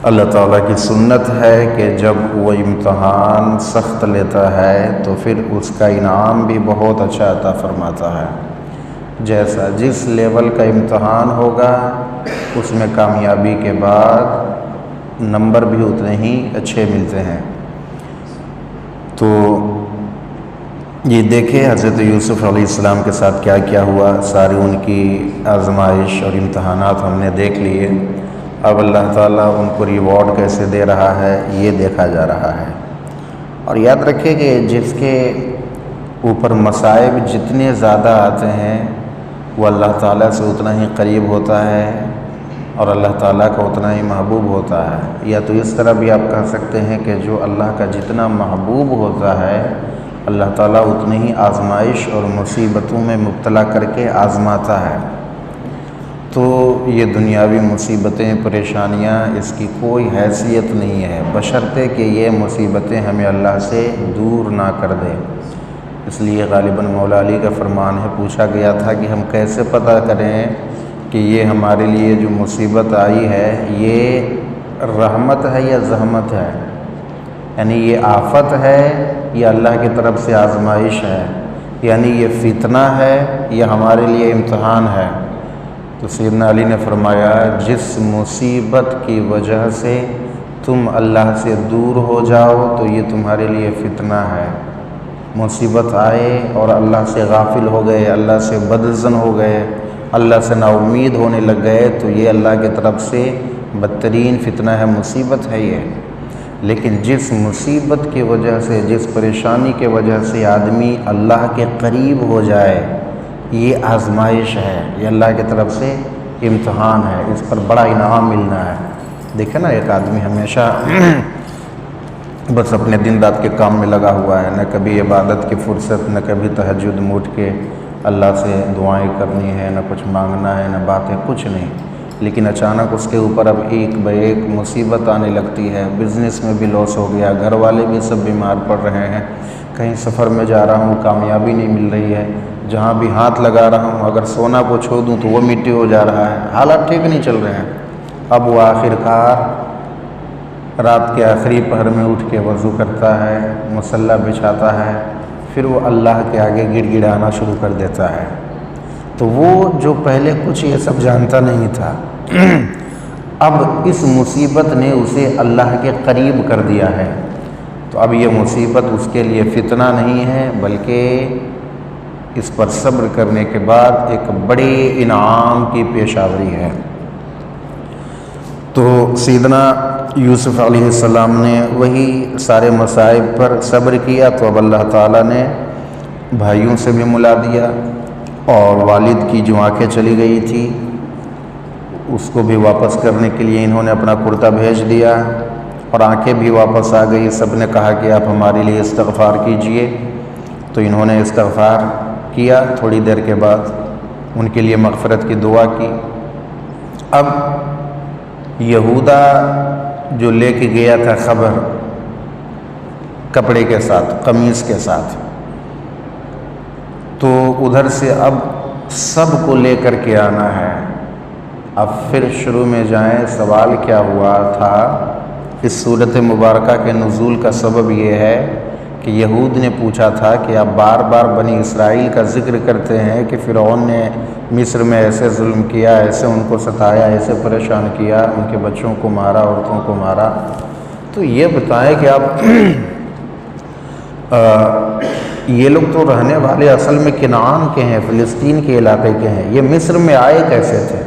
اللہ تعالیٰ کی سنت ہے کہ جب وہ امتحان سخت لیتا ہے تو پھر اس کا انعام بھی بہت اچھا عطا فرماتا ہے۔ جیسا جس لیول کا امتحان ہوگا اس میں کامیابی کے بعد نمبر بھی اتنے ہی اچھے ملتے ہیں۔ تو یہ دیکھیں حضرت یوسف علیہ السلام کے ساتھ کیا کیا ہوا، ساری ان کی آزمائش اور امتحانات ہم نے دیکھ لیے۔ اب اللہ تعالیٰ ان کو ریوارڈ کیسے دے رہا ہے یہ دیکھا جا رہا ہے۔ اور یاد رکھیں کہ جس کے اوپر مصائب جتنے زیادہ آتے ہیں وہ اللہ تعالیٰ سے اتنا ہی قریب ہوتا ہے اور اللہ تعالیٰ کا اتنا ہی محبوب ہوتا ہے۔ یا تو اس طرح بھی آپ کہہ سکتے ہیں کہ جو اللہ کا جتنا محبوب ہوتا ہے اللہ تعالیٰ اتنی ہی آزمائش اور مصیبتوں میں مبتلا کر کے آزماتا ہے۔ تو یہ دنیاوی مصیبتیں پریشانیاں اس کی کوئی حیثیت نہیں ہے بشرطے کہ یہ مصیبتیں ہمیں اللہ سے دور نہ کر دیں۔ اس لیے غالباً مولا علی کا فرمان ہے، پوچھا گیا تھا کہ ہم کیسے پتہ کریں کہ یہ ہمارے لیے جو مصیبت آئی ہے یہ رحمت ہے یا زحمت ہے، یعنی یہ آفت ہے یا اللہ کی طرف سے آزمائش ہے، یعنی یہ فتنہ ہے یا ہمارے لیے امتحان ہے۔ تو سیدنا علی نے فرمایا جس مصیبت کی وجہ سے تم اللہ سے دور ہو جاؤ تو یہ تمہارے لیے فتنہ ہے۔ مصیبت آئے اور اللہ سے غافل ہو گئے، اللہ سے بدظن ہو گئے، اللہ سے نا امید ہونے لگ گئے تو یہ اللہ کی طرف سے بدترین فتنہ ہے، مصیبت ہے یہ۔ لیکن جس مصیبت کی وجہ سے، جس پریشانی کی وجہ سے آدمی اللہ کے قریب ہو جائے یہ آزمائش ہے، یہ اللہ کی طرف سے امتحان ہے، اس پر بڑا انعام ملنا ہے۔ دیکھیں نا ایک آدمی ہمیشہ بس اپنے دن رات کے کام میں لگا ہوا ہے، نہ کبھی عبادت کی فرصت، نہ کبھی تہجد میں اٹھ کے اللہ سے دعائیں کرنی ہے، نہ کچھ مانگنا ہے، نہ باتیں، کچھ نہیں۔ لیکن اچانک اس کے اوپر اب ایک بہ ایک مصیبت آنے لگتی ہے، بزنس میں بھی لاس ہو گیا، گھر والے بھی سب بیمار پڑ رہے ہیں، کہیں سفر میں جا رہا ہوں کامیابی نہیں مل رہی ہے، جہاں بھی ہاتھ لگا رہا ہوں اگر سونا کو چھو دوں تو وہ مٹی ہو جا رہا ہے، حالات ٹھیک نہیں چل رہے ہیں۔ اب وہ آخر کار رات کے آخری پہر میں اٹھ کے وضو کرتا ہے، مصلی بچھاتا ہے، پھر وہ اللہ کے آگے گڑ گڑانا شروع کر دیتا ہے۔ تو وہ جو پہلے کچھ یہ سب جانتا نہیں تھا اب اس مصیبت نے اسے اللہ کے قریب کر دیا ہے۔ تو اب یہ مصیبت اس کے لیے فتنہ نہیں ہے بلکہ اس پر صبر کرنے کے بعد ایک بڑے انعام کی پیشاوری ہے۔ تو سیدنا یوسف علیہ السلام نے وہی سارے مصائب پر صبر کیا تو اب اللہ تعالیٰ نے بھائیوں سے بھی ملا دیا اور والد کی جو آنکھیں چلی گئی تھی اس کو بھی واپس کرنے کے لیے انہوں نے اپنا کرتا بھیج دیا اور آنکھیں بھی واپس آ گئی۔ سب نے کہا کہ آپ ہمارے لیے استغفار کیجئے، تو انہوں نے استغفار کیا۔ تھوڑی دیر کے بعد ان کے لیے مغفرت کی دعا کی۔ اب یہودا جو لے کے گیا تھا خبر کپڑے کے ساتھ، قمیص کے ساتھ، تو ادھر سے اب سب کو لے کر کے آنا ہے۔ اب پھر شروع میں جائیں، سوال کیا ہوا تھا؟ اس صورت مبارکہ کے نزول کا سبب یہ ہے کہ یہود نے پوچھا تھا کہ آپ بار بار بنی اسرائیل کا ذکر کرتے ہیں کہ فرعون نے مصر میں ایسے ظلم کیا، ایسے ان کو ستایا، ایسے پریشان کیا، ان کے بچوں کو مارا، عورتوں کو مارا، تو یہ بتائیں کہ آپ یہ لوگ تو رہنے والے اصل میں کنعان کے ہیں، فلسطین کے علاقے کے ہیں، یہ مصر میں آئے کیسے تھے؟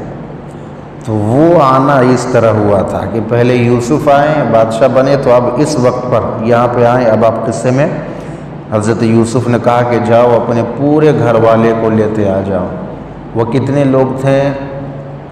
تو وہ آنا اس طرح ہوا تھا کہ پہلے یوسف آئیں، بادشاہ بنے، تو اب اس وقت پر یہاں پہ آئیں۔ اب آپ قصے میں حضرت یوسف نے کہا کہ جاؤ اپنے پورے گھر والے کو لیتے آ جاؤ۔ وہ کتنے لوگ تھے؟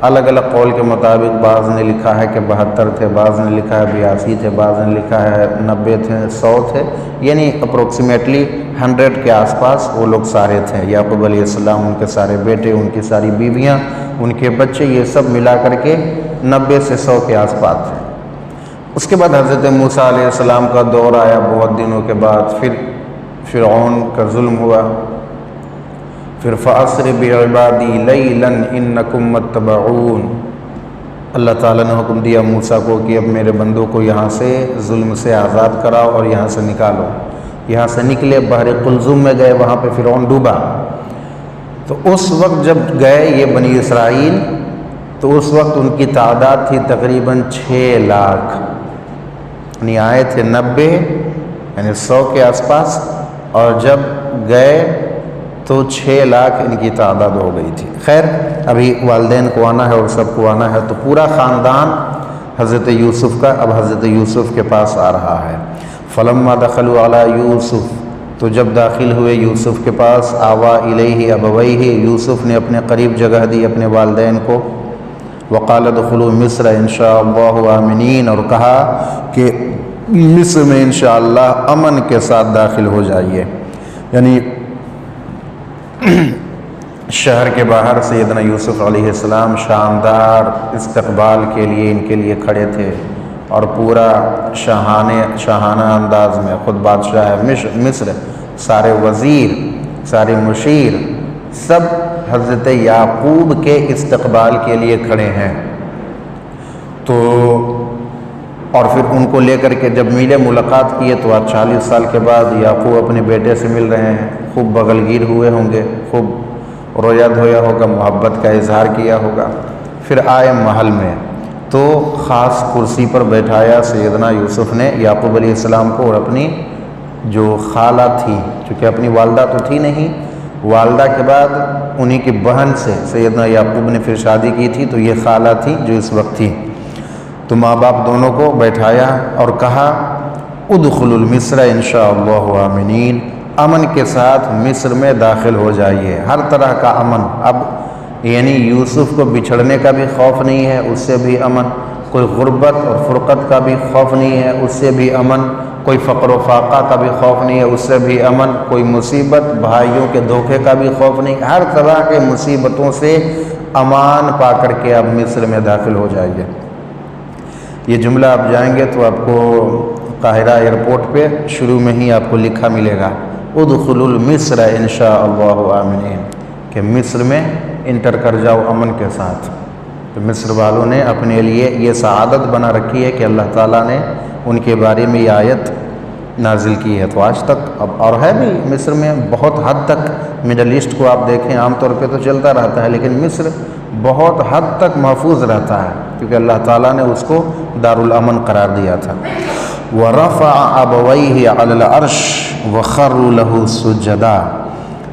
الگ الگ قول کے مطابق بعض نے لکھا ہے کہ 72 تھے، بعض نے لکھا ہے 82 تھے، بعض نے لکھا ہے 90 تھے، 100 تھے، یعنی اپروکسیمیٹلی 100 کے آس پاس وہ لوگ سارے تھے۔ یعقوب علیہ السلام، ان کے سارے بیٹے، ان کی ساری بیویاں، ان کے بچے، یہ سب ملا کر کے 90 سے 100 کے آس پاس تھے۔ اس کے بعد حضرت موسیٰ علیہ السلام کا دور آیا بہت دنوں کے بعد، پھر فرعون کا ظلم ہوا، پھر فَأَسْرِ بِعِبَادِي لَيْلًا إِنَّكُمْ مُتَّبَعُونَ، اللہ تعالیٰ نے حکم دیا موسیٰ کو کہ اب میرے بندوں کو یہاں سے ظلم سے آزاد کراؤ اور یہاں سے نکالو۔ یہاں سے نکلے، بحر قلزم میں گئے، وہاں پہ فرعون ڈوبا۔ تو اس وقت جب گئے یہ بنی اسرائیل، تو اس وقت ان کی تعداد تھی تقریباً 6 لاکھ، یعنی آئے تھے 90 یعنی 100 کے آس پاس، اور جب گئے تو 6 لاکھ ان کی تعداد ہو گئی تھی۔ خیر ابھی والدین کو آنا ہے اور سب کو آنا ہے، تو پورا خاندان حضرت یوسف کا اب حضرت یوسف کے پاس آ رہا ہے۔ فلما دخلوا علی یوسف، تو جب داخل ہوئے یوسف کے پاس، آوا الیہ ابویہ، یوسف نے اپنے قریب جگہ دی اپنے والدین کو، وقال ادخلوا مصر انشاء اللہ آمنین، اور کہا کہ مصر میں انشاءاللہ امن کے ساتھ داخل ہو جائیے۔ یعنی شہر کے باہر سیدنا یوسف علیہ السلام شاندار استقبال کے لیے ان کے لیے کھڑے تھے، اور پورا شاہانہ انداز میں خود بادشاہ مصر، سارے وزیر، سارے مشیر، سب حضرت یعقوب کے استقبال کے لیے کھڑے ہیں۔ تو اور پھر ان کو لے کر کے جب ملے، ملاقات کیے، تو آج 40 سال کے بعد یعقوب اپنے بیٹے سے مل رہے ہیں، خوب بغلگیر ہوئے ہوں گے، خوب رویا دھویا ہوگا، محبت کا اظہار کیا ہوگا۔ پھر آئے محل میں، تو خاص کرسی پر بیٹھایا سیدنا یوسف نے یعقوب علیہ السلام کو، اور اپنی جو خالہ تھی، چونکہ اپنی والدہ تو تھی نہیں، والدہ کے بعد انہی کی بہن سے سیدنا یعقوب نے پھر شادی کی تھی، تو یہ خالہ تھی جو اس وقت تھی۔ تو ماں باپ دونوں کو بیٹھایا اور کہا ادخلوا المصر انشاءاللہ آمنین، امن کے ساتھ مصر میں داخل ہو جائیے، ہر طرح کا امن۔ اب یعنی یوسف کو بچھڑنے کا بھی خوف نہیں ہے، اس سے بھی امن، کوئی غربت اور فرقت کا بھی خوف نہیں ہے، اس سے بھی امن، کوئی فقر و فاقہ کا بھی خوف نہیں ہے، اس سے بھی امن، کوئی مصیبت، بھائیوں کے دھوکے کا بھی خوف نہیں، ہر طرح کے مصیبتوں سے امان پا کر کے آپ مصر میں داخل ہو جائیے۔ یہ جملہ آپ جائیں گے تو آپ کو قاہرہ ایئرپورٹ پہ شروع میں ہی آپ کو لکھا ملے گا ادخلوا المصر انشاءاللہ آمنین، کہ مصر میں انٹر کر جاؤ امن کے ساتھ۔ تو مصر والوں نے اپنے لیے یہ سعادت بنا رکھی ہے کہ اللہ تعالیٰ نے ان کے بارے میں یہ آیت نازل کی ہے۔ تو آج تک اب اور ہے بھی مصر میں بہت حد تک، مڈل ایسٹ کو آپ دیکھیں عام طور پہ تو چلتا رہتا ہے، لیکن مصر بہت حد تک محفوظ رہتا ہے، کیونکہ اللہ تعالیٰ نے اس کو دارالامن قرار دیا تھا۔ وَرَفَعَ أَبَوَيْهِ عَلَى الْعَرْشِ وَخَرُّوا لَهُ سُجَّدًا،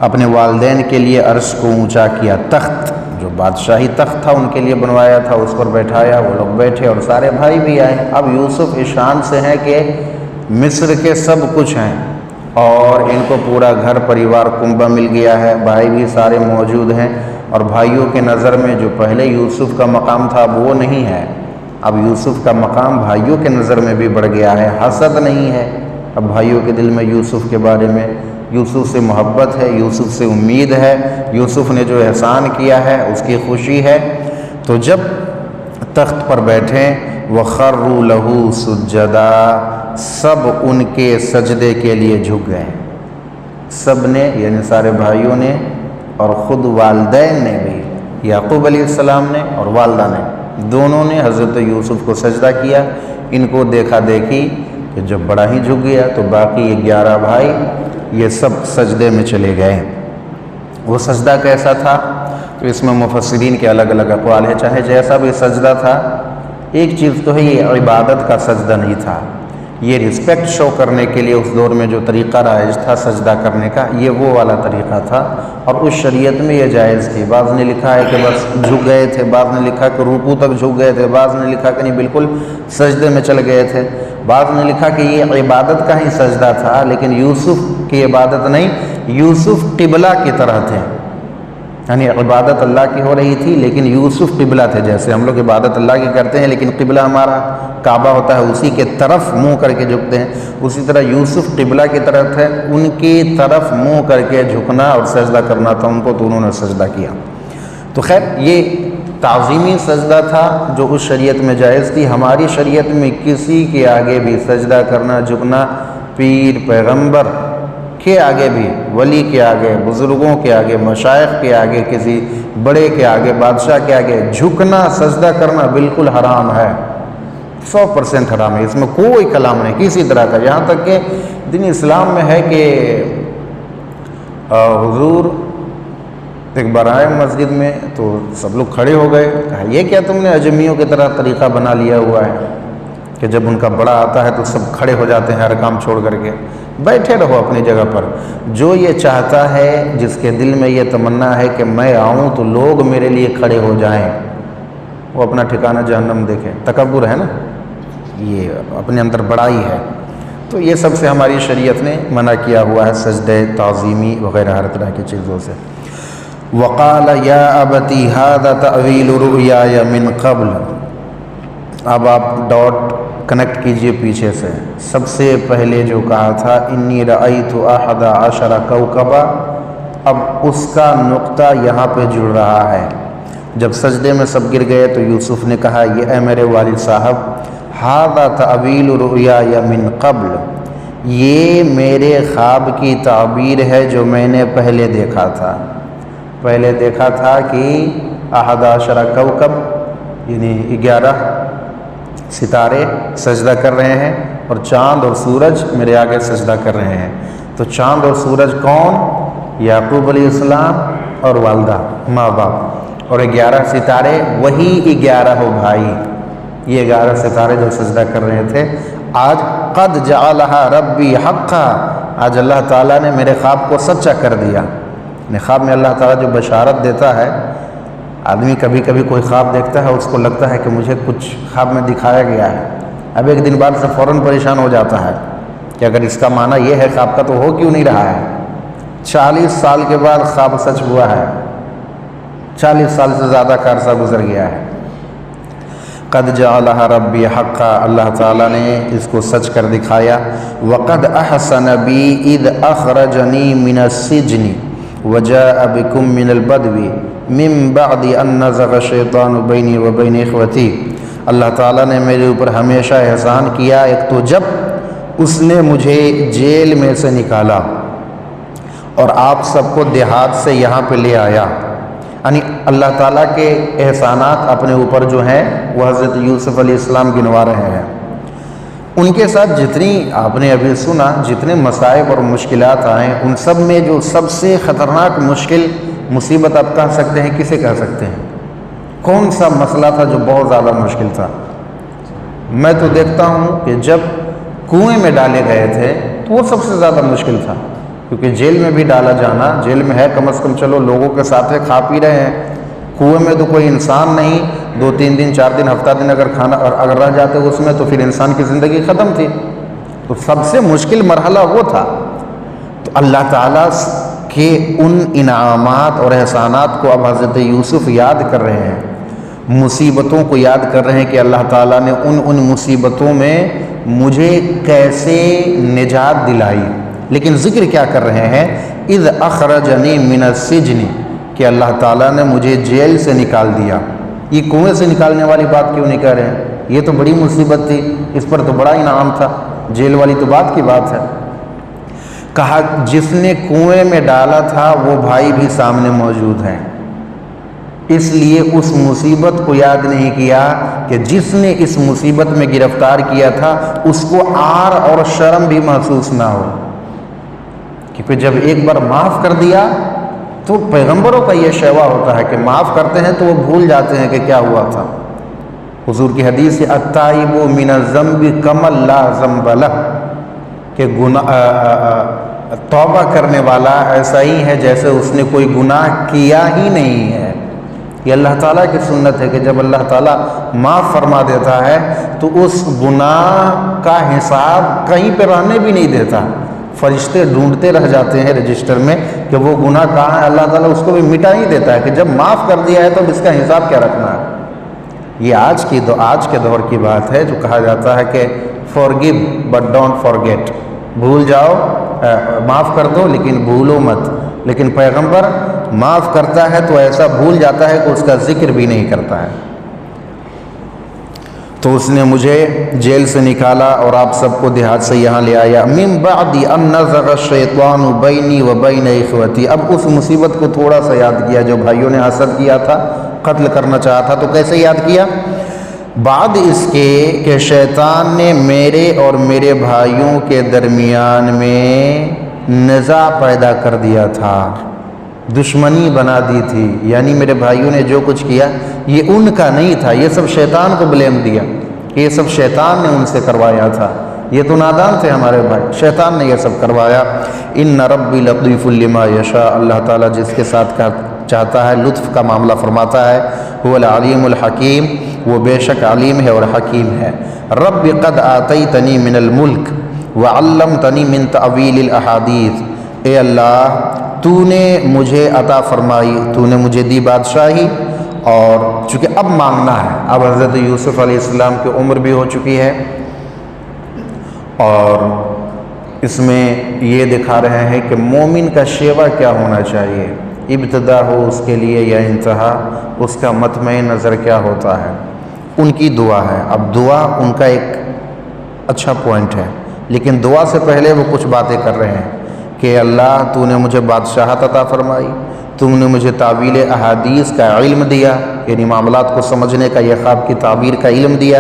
اپنے والدین کے لیے عرش کو اونچا کیا، تخت جو بادشاہی تخت تھا ان کے لیے بنوایا تھا، اس پر بیٹھایا، وہ لوگ بیٹھے اور سارے بھائی بھی آئے۔ اب یوسف اس شان سے ہیں کہ مصر کے سب کچھ ہیں، اور ان کو پورا گھر پریوار کنبہ مل گیا ہے، بھائی بھی سارے موجود ہیں، اور بھائیوں کے نظر میں جو پہلے یوسف کا مقام تھا اب وہ نہیں ہے، اب یوسف کا مقام بھائیوں کے نظر میں بھی بڑھ گیا ہے، حسد نہیں ہے اب بھائیوں کے دل میں یوسف کے بارے میں، یوسف سے محبت ہے، یوسف سے امید ہے، یوسف نے جو احسان کیا ہے اس کی خوشی ہے۔ تو جب تخت پر بیٹھے وَخَرُّوا لَهُ سُجَّدًا، سب ان کے سجدے کے لیے جھک گئے، سب نے یعنی سارے بھائیوں نے، اور خود والدین نے بھی، یعقوب علیہ السلام نے اور والدہ نے، دونوں نے حضرت یوسف کو سجدہ کیا۔ ان کو دیکھا دیکھی کہ جب بڑا ہی جھک گیا تو باقی یہ 11 بھائی یہ سب سجدے میں چلے گئے۔ وہ سجدہ کیسا تھا؟ تو اس میں مفسرین کے الگ الگ اقوال ہے، چاہے جیسا بھی سجدہ تھا، ایک چیز تو ہے یہ عبادت کا سجدہ نہیں تھا، یہ رسپیکٹ شو کرنے کے لیے اس دور میں جو طریقہ رائج تھا سجدہ کرنے کا، یہ وہ والا طریقہ تھا، اور اس شریعت میں یہ جائز تھی۔ بعض نے لکھا ہے کہ بس جھک گئے تھے، بعض نے لکھا کہ رکوع تک جھک گئے تھے، بعض نے لکھا کہ نہیں بالکل سجدے میں چل گئے تھے، بعض نے لکھا کہ یہ عبادت کا ہی سجدہ تھا، لیکن یوسف کی عبادت نہیں، یوسف قبلہ کی طرح تھے، یعنی عبادت اللہ کی ہو رہی تھی لیکن یوسف قبلہ تھے۔ جیسے ہم لوگ عبادت اللہ کی کرتے ہیں لیکن قبلہ ہمارا کعبہ ہوتا ہے، اسی کے طرف منہ کر کے جھکتے ہیں، اسی طرح یوسف قبلہ کی طرف ہے، ان کی طرف منہ کر کے جھکنا اور سجدہ کرنا تھا ان کو، تو انہوں نے سجدہ کیا۔ تو خیر یہ تعظیمی سجدہ تھا جو اس شریعت میں جائز تھی۔ ہماری شریعت میں کسی کے آگے بھی سجدہ کرنا، جھکنا، پیر، پیغمبر، کے آگے بھی، ولی کے آگے، بزرگوں کے آگے، مشائخ کے آگے، کسی بڑے کے آگے، بادشاہ کے آگے جھکنا، سجدہ کرنا بالکل حرام ہے، 100% حرام ہے، اس میں کوئی کلام نہیں کسی طرح کا۔ یہاں تک کہ دین اسلام میں ہے کہ حضور ایک بار آئے مسجد میں تو سب لوگ کھڑے ہو گئے، کہا یہ کیا تم نے اجمیوں کی طرح طریقہ بنا لیا ہوا ہے کہ جب ان کا بڑا آتا ہے تو سب کھڑے ہو جاتے ہیں ہر کام چھوڑ کر کے؟ بیٹھے رہو اپنی جگہ پر۔ جو یہ چاہتا ہے، جس کے دل میں یہ تمنا ہے کہ میں آؤں تو لوگ میرے لیے کھڑے ہو جائیں، وہ اپنا ٹھکانہ جہنم دیکھے۔ تکبر ہے نا، یہ اپنے اندر بڑائی ہے۔ تو یہ سب سے ہماری شریعت نے منع کیا ہوا ہے، سجدہ تعظیمی وغیرہ ہر طرح کی چیزوں سے۔ وقال یا ابتی ھذا تأویل رؤیای من قبل، اب آپ ڈاٹ کنیکٹ کیجئے پیچھے سے۔ سب سے پہلے جو کہا تھا انی رأیت 11 کوكبا، اب اس کا نقطہ یہاں پہ جڑ رہا ہے۔ جب سجدے میں سب گر گئے تو یوسف نے کہا یہ اے میرے والد صاحب، ھذا تأویل رؤیای من قبل، یہ میرے خواب کی تعبیر ہے جو میں نے پہلے دیکھا تھا۔ پہلے دیکھا تھا کہ 11 کوكب یعنی 11 ستارے سجدہ کر رہے ہیں، اور چاند اور سورج میرے آگے سجدہ کر رہے ہیں۔ تو چاند اور سورج کون؟ یعقوب علیہ السلام اور والدہ، ماں باپ، اور 11 ستارے وہی 11 بھائی، یہ 11 ستارے جو سجدہ کر رہے تھے۔ آج قد جعلھا ربی حقا، آج اللہ تعالیٰ نے میرے خواب کو سچا کر دیا۔ خواب میں اللہ تعالیٰ جو بشارت دیتا ہے، آدمی کبھی کبھی کوئی خواب دیکھتا ہے، اس کو لگتا ہے کہ مجھے کچھ خواب میں دکھایا گیا ہے، اب ایک دن بعد سے فوراً پریشان ہو جاتا ہے کہ اگر اس کا معنی یہ ہے خواب کا تو ہو کیوں نہیں رہا ہے؟ 40 سال کے بعد خواب سچ ہوا ہے، 40 سال سے زیادہ کا عرصہ گزر گیا ہے۔ قد جعلھا ربی حقا، اللہ تعالیٰ نے اس کو سچ کر دکھایا۔ وقد احسن بی اذ اخرجنی من السجن وجاء بکم من البدو من بعد ان نزغ الشیطان بینی وبین اخوتی، اللہ تعالیٰ نے میرے اوپر ہمیشہ احسان کیا، ایک تو جب اس نے مجھے جیل میں سے نکالا اور آپ سب کو دیہات سے یہاں پہ لے آیا، یعنی اللہ تعالیٰ کے احسانات اپنے اوپر جو ہیں وہ حضرت یوسف علیہ السلام گنوا رہے ہیں۔ ان کے ساتھ جتنی آپ نے ابھی سنا، جتنے مصائب اور مشکلات آئیں، ان سب میں جو سب سے خطرناک مشکل مصیبت آپ کہہ سکتے ہیں، کسے کہہ سکتے ہیں؟ کون سا مسئلہ تھا جو بہت زیادہ مشکل تھا؟ میں تو دیکھتا ہوں کہ جب کنویں میں ڈالے گئے تھے تو وہ سب سے زیادہ مشکل تھا، کیونکہ جیل میں بھی ڈالا جانا، جیل میں ہے کم از کم چلو لوگوں کے ساتھ ہے، کھا پی رہے ہیں، کنویں میں تو کوئی انسان نہیں، 2-3 دن 4 دن ہفتہ دن اگر کھانا اگر رہ جاتے اس میں تو پھر انسان کی زندگی ختم تھی۔ تو سب سے مشکل مرحلہ وہ تھا۔ تو اللہ تعالیٰ کے ان انعامات اور احسانات کو اب حضرت یوسف یاد کر رہے ہیں، مصیبتوں کو یاد کر رہے ہیں کہ اللہ تعالیٰ نے ان مصیبتوں میں مجھے کیسے نجات دلائی۔ لیکن ذکر کیا کر رہے ہیں؟ اذ اخرجنی من السجن، کہ اللہ تعالیٰ نے مجھے جیل سے نکال دیا۔ یہ کنویں سے نکالنے والی بات کیوں نہیں کہہ رہے ہیں؟ یہ تو بڑی مصیبت تھی، اس پر تو بڑا انعام تھا، جیل والی تو بات کی بات ہے۔ کہا جس نے کنویں میں ڈالا تھا وہ بھائی بھی سامنے موجود ہیں، اس لیے اس مصیبت کو یاد نہیں کیا کہ جس نے اس مصیبت میں گرفتار کیا تھا اس کو عار اور شرم بھی محسوس نہ ہو، کہ جب ایک بار معاف کر دیا تو پیغمبروں کا یہ شیوا ہوتا ہے کہ معاف کرتے ہیں تو وہ بھول جاتے ہیں کہ کیا ہوا تھا۔ حضور کی حدیث التائب من الذنب کمن لا ذنب لہ، کہ توبہ کرنے والا ایسا ہی ہے جیسے اس نے کوئی گناہ کیا ہی نہیں ہے۔ یہ اللہ تعالیٰ کی سنت ہے کہ جب اللہ تعالیٰ معاف فرما دیتا ہے تو اس گناہ کا حساب کہیں پہ رہنے بھی نہیں دیتا، فرشتے ڈھونڈتے رہ جاتے ہیں رجسٹر میں کہ وہ گناہ کہاں ہے، اللہ تعالیٰ اس کو بھی مٹا ہی دیتا ہے کہ جب معاف کر دیا ہے تو اب اس کا حساب کیا رکھنا ہے۔ یہ آج کے دور کی بات ہے جو کہا جاتا ہے کہ forgive but don't forget، بھول جاؤ، معاف کر دو لیکن بھولو مت۔ لیکن پیغمبر معاف کرتا ہے تو ایسا بھول جاتا ہے کہ اس کا ذکر بھی نہیں کرتا ہے۔ تو اس نے مجھے جیل سے نکالا اور آپ سب کو دیہات سے یہاں لے آیا. من بعد ان نزغ الشیطان بینی و بین اخوتی. اب اس مصیبت کو تھوڑا سا یاد کیا جو بھائیوں نے حسد کیا تھا, قتل کرنا چاہا تھا, تو کیسے یاد کیا؟ بعد اس کے کہ شیطان نے میرے اور میرے بھائیوں کے درمیان میں نزاع پیدا کر دیا تھا, دشمنی بنا دی تھی. یعنی میرے بھائیوں نے جو کچھ کیا یہ ان کا نہیں تھا, یہ سب شیطان کو بلیم دیا کہ یہ سب شیطان نے ان سے کروایا تھا, یہ تو نادان تھے ہمارے بھائی, شیطان نے یہ سب کروایا. ان ربی لطیف لما یشاء. اللہ تعالیٰ جس کے ساتھ چاہتا ہے لطف کا معاملہ فرماتا ہے. هو العلیم الحکیم, وہ بے شک علیم ہے اور حکیم ہے. رب قد آتیتنی من الملک وعلمتنی من تعویل الاحادیث. اے اللہ تو نے مجھے عطا فرمائی, تو نے مجھے دی بادشاہی, اور چونکہ اب مانگنا ہے, اب حضرت یوسف علیہ السلام کی عمر بھی ہو چکی ہے, اور اس میں یہ دکھا رہے ہیں کہ مومن کا شیوا کیا ہونا چاہیے, ابتدا ہو اس کے لیے یا انتہا, اس کا مطمع نظر کیا ہوتا ہے. ان کی دعا ہے. اب دعا ان کا ایک اچھا پوائنٹ ہے, لیکن دعا سے پہلے وہ کچھ باتیں کر رہے ہیں کہ اللہ تو نے مجھے بادشاہت عطا فرمائی, تم نے مجھے تعویل احادیث کا علم دیا, یعنی معاملات کو سمجھنے کا, یہ خواب کی تعبیر کا علم دیا.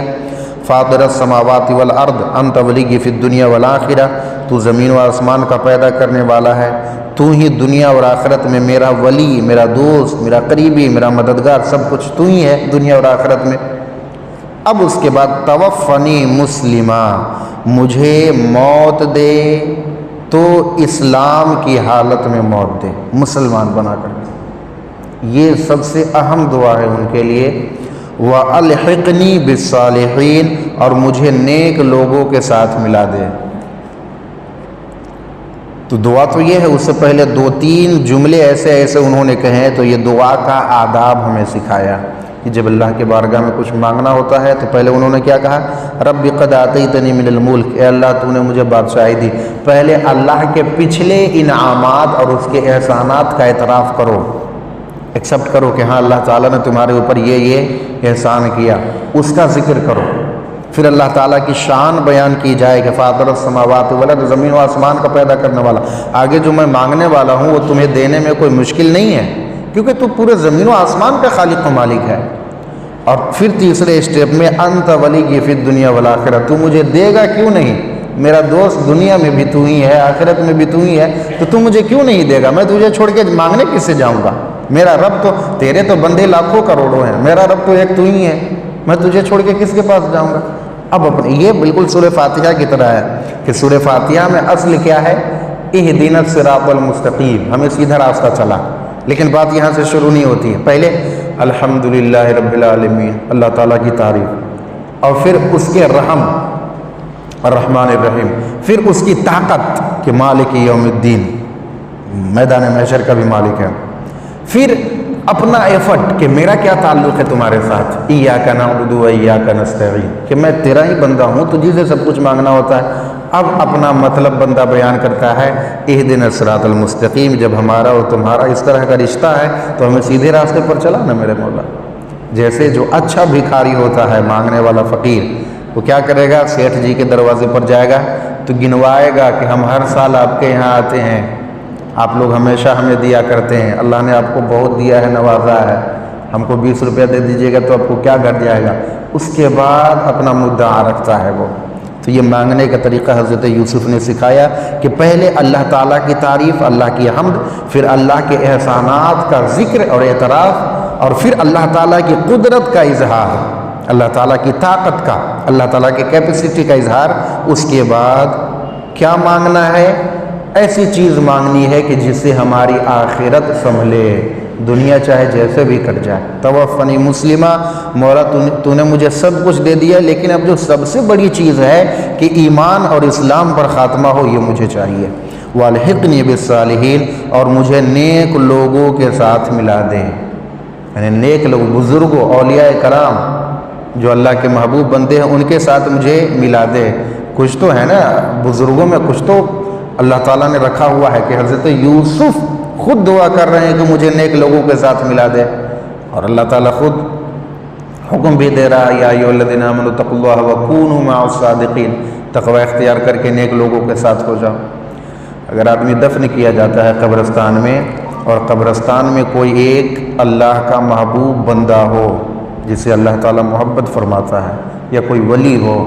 فاطر السماوات والارض انت ولی فی الدنیا والآخرہ. تو زمین و آسمان کا پیدا کرنے والا ہے, تو ہی دنیا اور آخرت میں میرا ولی, میرا دوست, میرا قریبی, میرا مددگار, سب کچھ تو ہی ہے دنیا اور آخرت میں. اب اس کے بعد توفنی مسلمہ, مجھے موت دے تو اسلام کی حالت میں موت دے, مسلمان بنا کر. یہ سب سے اہم دعا ہے ان کے لیے. وَأَلْحِقْنِي بِالصَّالِحِينَ, اور مجھے نیک لوگوں کے ساتھ ملا دے. تو دعا تو یہ ہے. اس سے پہلے 2-3 جملے ایسے انہوں نے کہے, تو یہ دعا کا آداب ہمیں سکھایا کہ جب اللہ کے بارگاہ میں کچھ مانگنا ہوتا ہے تو پہلے انہوں نے کیا کہا, رب قد آتیتنی من الملک. اے اللہ تو نے مجھے بادشاہی دی. پہلے اللہ کے پچھلے انعامات اور اس کے احسانات کا اعتراف کرو, ایکسیپٹ کرو کہ ہاں اللہ تعالیٰ نے تمہارے اوپر یہ احسان کیا, اس کا ذکر کرو. پھر اللہ تعالیٰ کی شان بیان کی جائے کہ فاطر السماوات والارض, زمین و آسمان کا پیدا کرنے والا. آگے جو میں مانگنے والا ہوں وہ تمہیں دینے میں کوئی مشکل نہیں ہے, کیونکہ تو پورے زمین و آسمان کا خالق و مالک ہے. اور پھر تیسرے اسٹیپ میں انت ولی فی الدنیا والآخرہ, تو مجھے دے گا کیوں نہیں, میرا دوست دنیا میں بھی تو ہی ہے, آخرت میں بھی تو ہی ہے, تو مجھے کیوں نہیں دے گا, میں تجھے چھوڑ کے مانگنے کس سے جاؤں گا. میرا رب تو, تیرے تو بندے لاکھوں کروڑوں ہیں, میرا رب تو ایک تو ہی ہے, میں تجھے چھوڑ کے کس کے پاس جاؤں گا. اب یہ بالکل سورہ فاتحہ کی طرح ہے کہ سورہ فاتحہ میں اصل کیا ہے, اہدنا الصراط المستقیم, ہمیں سیدھا راستہ چلا. لیکن بات یہاں سے شروع نہیں ہوتی ہے. پہلے الحمدللہ رب العالمین, اللہ تعالیٰ کی تعریف, اور پھر اس کے رحم الرحمن الرحیم, پھر اس کی طاقت کہ مالک یوم الدین, میدان محشر کا بھی مالک ہے. پھر اپنا ایفرٹ کہ میرا کیا تعلق ہے تمہارے ساتھ, ایاک نعبد و ایاک نستعین, کہ میں تیرا ہی بندہ ہوں, تجھی سے سب کچھ مانگنا ہوتا ہے. اب اپنا مطلب بندہ بیان کرتا ہے, اہدنا الصراط المستقیم, جب ہمارا اور تمہارا اس طرح کا رشتہ ہے تو ہمیں سیدھے راستے پر چلا نا میرے مولا. جیسے جو اچھا بھکاری ہوتا ہے, مانگنے والا فقیر, وہ کیا کرے گا, سیٹھ جی کے دروازے پر جائے گا تو گنوائے گا کہ ہم ہر سال آپ کے یہاں آتے ہیں, آپ لوگ ہمیشہ ہمیں دیا کرتے ہیں, اللہ نے آپ کو بہت دیا ہے, نوازا ہے, ہم کو 20 روپیہ دے دیجیے گا تو آپ کو کیا گھٹ جائے گا. اس کے بعد اپنا مدعا رکھتا ہے وہ. تو یہ مانگنے کا طریقہ حضرت یوسف نے سکھایا کہ پہلے اللہ تعالیٰ کی تعریف, اللہ کی حمد, پھر اللہ کے احسانات کا ذکر اور اعتراف, اور پھر اللہ تعالیٰ کی قدرت کا اظہار, اللہ تعالیٰ کی طاقت کا, اللہ تعالیٰ کی کیپیسٹی کا اظہار. اس کے بعد کیا مانگنا ہے, ایسی چیز مانگنی ہے کہ جس سے ہماری آخرت سنبھلے, دنیا چاہے جیسے بھی کٹ جائے. توفنی مسلمہ, مولا تو نے مجھے سب کچھ دے دیا, لیکن اب جو سب سے بڑی چیز ہے کہ ایمان اور اسلام پر خاتمہ ہو, یہ مجھے چاہیے. والحقنی بالصالحین, اور مجھے نیک لوگوں کے ساتھ ملا دیں, یعنی نیک لوگ, بزرگوں, اولیاء کرام جو اللہ کے محبوب بندے ہیں, ان کے ساتھ مجھے ملا دے. کچھ تو ہے نا بزرگوں میں, کچھ تو اللہ تعالیٰ نے رکھا ہوا ہے کہ حضرت یوسف خود دعا کر رہے ہیں کہ مجھے نیک لوگوں کے ساتھ ملا دے, اور اللہ تعالیٰ خود حکم بھی دے رہا ہے یا ایھاالذین آمنوا اتقوا اللہ وکونوا مع الصادقین، تقوی اختیار کر کے نیک لوگوں کے ساتھ ہو جاؤ۔ اگر آدمی دفن کیا جاتا ہے قبرستان میں اور قبرستان میں کوئی ایک اللہ کا محبوب بندہ ہو جسے اللہ تعالیٰ محبت فرماتا ہے یا کوئی ولی ہو،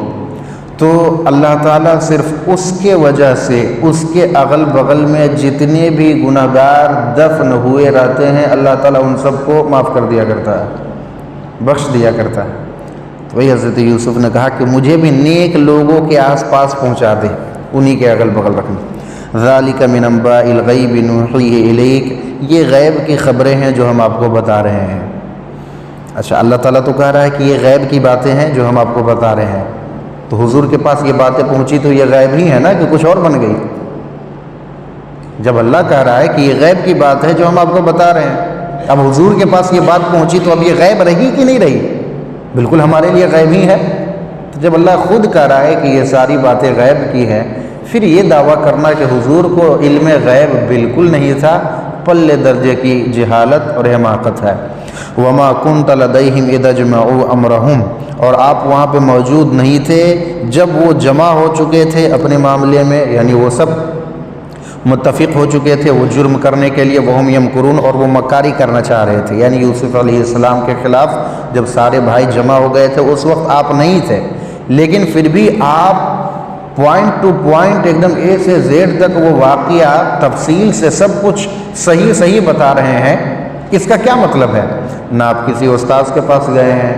تو اللہ تعالیٰ صرف اس کے وجہ سے اس کے اغل بغل میں جتنے بھی گناہ گار دفن ہوئے رہتے ہیں اللہ تعالیٰ ان سب کو معاف کر دیا کرتا ہے، بخش دیا کرتا ہے۔ تو وہی حضرت یوسف نے کہا کہ مجھے بھی نیک لوگوں کے آس پاس پہنچا دے، انہی کے اغل بغل رکھنا۔ ذالک من انباء الغیب نوحیہ الیک، یہ غیب کی خبریں ہیں جو ہم آپ کو بتا رہے ہیں۔ اچھا، اللہ تعالیٰ تو کہہ رہا ہے کہ یہ غیب کی باتیں ہیں جو ہم آپ کو بتا رہے ہیں، تو حضور کے پاس یہ باتیں پہنچی تو یہ غیب ہی ہے نا کہ کچھ اور بن گئی؟ جب اللہ کہہ رہا ہے کہ یہ غیب کی بات ہے جو ہم آپ کو بتا رہے ہیں، اب حضور کے پاس یہ بات پہنچی تو اب یہ غیب رہی کہ نہیں رہی؟ بالکل ہمارے لیے غیب ہی ہے۔ تو جب اللہ خود کہہ رہا ہے کہ یہ ساری باتیں غیب کی ہے، پھر یہ دعویٰ کرنا کہ حضور کو علم غیب بالکل نہیں تھا، پلے درجے کی جہالت اور حماقت ہے۔ وما كنت لديهم اذا جمعوا امرهم، اور آپ وہاں پہ موجود نہیں تھے جب وہ جمع ہو چکے تھے اپنے معاملے میں، یعنی وہ سب متفق ہو چکے تھے وہ جرم کرنے کے لیے، وہم یمکرون، اور وہ مکاری کرنا چاہ رہے تھے، یعنی یوسف علیہ السلام کے خلاف جب سارے بھائی جمع ہو گئے تھے اس وقت آپ نہیں تھے، لیکن پھر بھی آپ پوائنٹ ٹو پوائنٹ ایک دم اے سے زیڈ تک وہ واقعہ تفصیل سے سب کچھ صحیح بتا رہے ہیں۔ اس کا کیا مطلب ہے؟ نہ آپ کسی استاذ کے پاس گئے ہیں،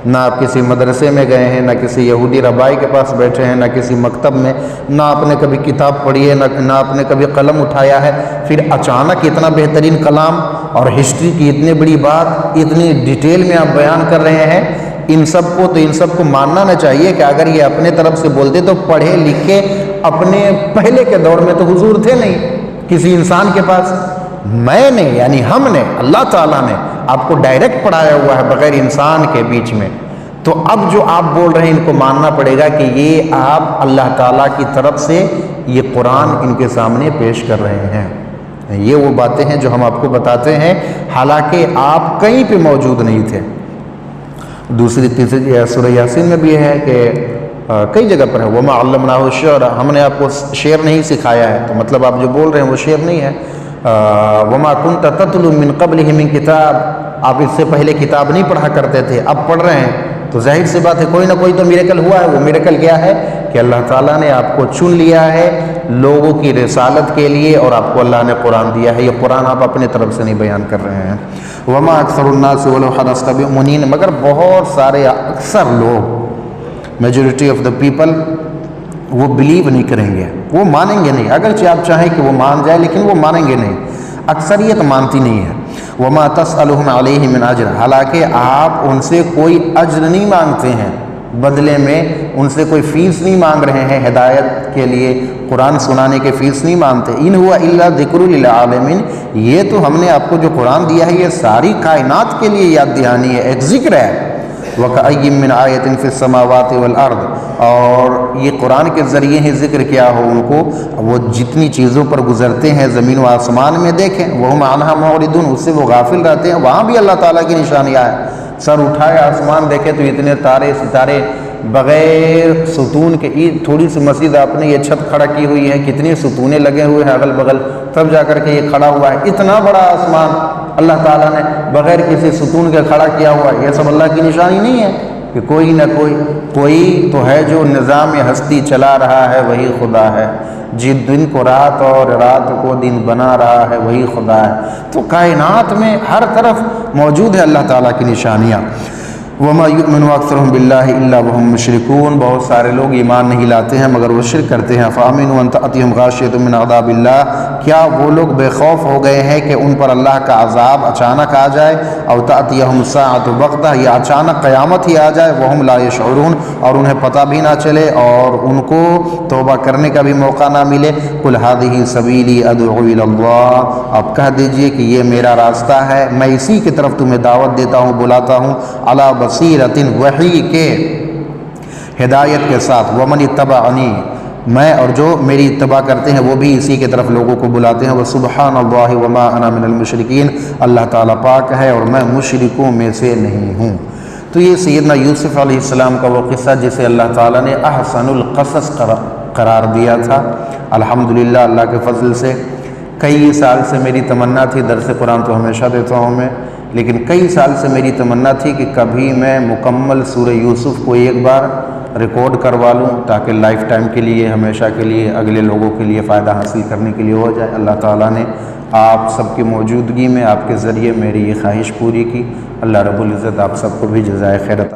نہ آپ کسی مدرسے میں گئے ہیں، نہ کسی یہودی ربائی کے پاس بیٹھے ہیں، نہ کسی مکتب میں، نہ آپ نے کبھی کتاب پڑھی ہے، نہ آپ نے کبھی قلم اٹھایا ہے، پھر اچانک اتنا بہترین کلام اور ہسٹری کی اتنی بڑی بات اتنی ڈیٹیل میں آپ بیان کر رہے ہیں۔ ان سب کو ماننا نہ چاہیے کہ اگر یہ اپنے طرف سے بولتے تو پڑھے لکھے اپنے پہلے کے دور میں تو حضور تھے نہیں کسی انسان کے پاس، میں نے یعنی ہم نے، اللہ تعالیٰ نے آپ کو ڈائریکٹ پڑھایا ہوا ہے بغیر انسان کے بیچ میں، تو اب جو آپ بول رہے ہیں ان کو ماننا پڑے گا کہ یہ آپ اللہ تعالیٰ کی طرف سے یہ قرآن ان کے سامنے پیش کر رہے ہیں۔ یہ وہ باتیں ہیں جو ہم آپ کو بتاتے ہیں حالانکہ آپ کہیں پہ موجود نہیں تھے۔ دوسری تیسری سورہ یاسین میں بھی ہے کہ کئی جگہ پر ہے وَمَا عَلَّمْنَاهُ الشِّعْرَ، ہم نے آپ کو شعر نہیں سکھایا ہے، تو مطلب آپ جو بول رہے ہیں وہ شعر نہیں ہے۔ وَمَا كُنْتَ تَتْلُو مِنْ قَبْلِهِ مِنْ کتاب، آپ اس سے پہلے کتاب نہیں پڑھا کرتے تھے، اب پڑھ رہے ہیں، تو ظاہر سی بات ہے کوئی نہ کوئی تو میریکل ہوا ہے۔ وہ میریکل کیا ہے کہ اللہ تعالیٰ نے آپ کو چن لیا ہے لوگوں کی رسالت کے لیے، اور آپ کو اللہ نے قرآن دیا ہے۔ یہ قرآن آپ اپنے طرف سے نہیں بیان کر رہے ہیں۔ وَمَا أَكْثَرُ النَّاسِ وَلَوْ حَرَصْتَ بِمُؤْمِنِينَ، مگر بہت سارے اکثر لوگ، میجورٹی آف دا پیپل، وہ بلیو نہیں کریں گے، وہ مانیں گے نہیں، اگرچہ آپ چاہیں کہ وہ مان جائے لیکن وہ مانیں گے نہیں، اکثریت مانتی نہیں ہے۔ وَمَا تَسْأَلُهُمْ عَلَيْهِ مِنْ أَجْرٍ، حالانکہ آپ ان سے کوئی اجر نہیں مانگتے ہیں، بدلے میں ان سے کوئی فیس نہیں مانگ رہے ہیں، ہدایت کے لیے قرآن سنانے کے فیس نہیں مانتے۔ إِنْ هُوَ إِلَّا ذِكْرٌ لِلْعَالَمِينَ، یہ تو ہم نے آپ کو جو قرآن دیا ہے یہ ساری کائنات کے لیے یاد دہانی ہے، ایک ذکر ہے۔ وَكَأَيٍّ مِّنْ آيَةٍ فِي السَّمَاوَاتِ وَالْأَرْضِ، اور یہ قرآن کے ذریعے ہی ذکر کیا ہو ان کو، وہ جتنی چیزوں پر گزرتے ہیں زمین و آسمان میں دیکھیں، وَهُمْ عَنْهَا مُعْرِضُونَ، اس سے وہ غافل رہتے ہیں، وہاں بھی اللہ تعالیٰ کی نشانیاں ہیں۔ سر اٹھائے آسمان دیکھے تو اتنے تارے ستارے بغیر ستون کے، تھوڑی سی مسجد آپ نے یہ چھت کھڑا کی ہوئی ہے، کتنی ستونیں لگے ہوئے ہیں اگل بغل، تب جا کر کے یہ کھڑا ہوا ہے۔ اتنا بڑا آسمان اللہ تعالیٰ نے بغیر کسی ستون کے کھڑا کیا ہوا ہے، یہ سب اللہ کی نشانی نہیں ہے کہ کوئی نہ کوئی تو ہے جو نظام ہستی چلا رہا ہے، وہی خدا ہے، جس دن کو رات اور رات کو دن بنا رہا ہے وہی خدا ہے۔ تو کائنات میں ہر طرف موجود ہے اللہ تعالیٰ کی نشانیاں۔ وَمَا يُؤْمِنُ أَكْثَرُهُم بِاللَّهِ إِلَّا وَهُم مُشْرِكُونَ، بہت سارے لوگ ایمان نہیں لاتے ہیں مگر وہ شرک کرتے ہیں۔ فَآمِنُوا أَن تَأْتِيَهُمْ غَاشِيَةٌ مِّنْ عَذَابِ اللَّهِ، کیا وہ لوگ بے خوف ہو گئے ہیں کہ ان پر اللہ کا عذاب اچانک آ جائے؟ أَوْ تَأْتِيَهُمُ السَّاعَةُ بَغْتَةً، یا اچانک قیامت ہی آ جائے، وَهُمْ لَا يَشْعُرُونَ، اور انہیں پتہ بھی نہ چلے اور ان کو توبہ کرنے کا بھی موقع نہ ملے۔ قُلْ هَٰذِهِ سَبِيلِي أَدْعُو إِلَى اللَّهِ، آپ کہہ دیجئے کہ یہ میرا راستہ ہے، میں اسی کی طرف تمہیں دعوت دیتا ہوں، بلاتا ہوں، عَلَىٰ بَصِيرَةٍ، وحی کے ہدایت کے ساتھ، وَمَنِ اتَّبَعَنِي، میں اور جو میری اتباع کرتے ہیں وہ بھی اسی کی طرف لوگوں کو بلاتے ہیں۔ وَسُبْحَانَ اللَّهِ وَمَا أَنَا مِنَ الْمُشْرِكِينَ، اللہ تعالیٰ پاک ہے اور میں مشرکوں میں سے نہیں ہوں۔ تو یہ سیدنا یوسف علیہ السلام کا وہ قصہ جسے اللہ تعالیٰ نے احسن القصص قرار دیا تھا۔ الحمدللہ اللہ کے فضل سے کئی سال سے میری تمنا تھی، درس قرآن تو ہمیشہ دیتا ہوں میں، لیکن کئی سال سے میری تمنا تھی کہ کبھی میں مکمل سورہ یوسف کو ایک بار ریکارڈ کروا لوں تاکہ لائف ٹائم کے لیے، ہمیشہ کے لیے، اگلے لوگوں کے لیے فائدہ حاصل کرنے کے لیے ہو جائے۔ اللہ تعالیٰ نے آپ سب کی موجودگی میں آپ کے ذریعے میری یہ خواہش پوری کی۔ اللہ رب العزت آپ سب کو بھی جزائے خیر عطا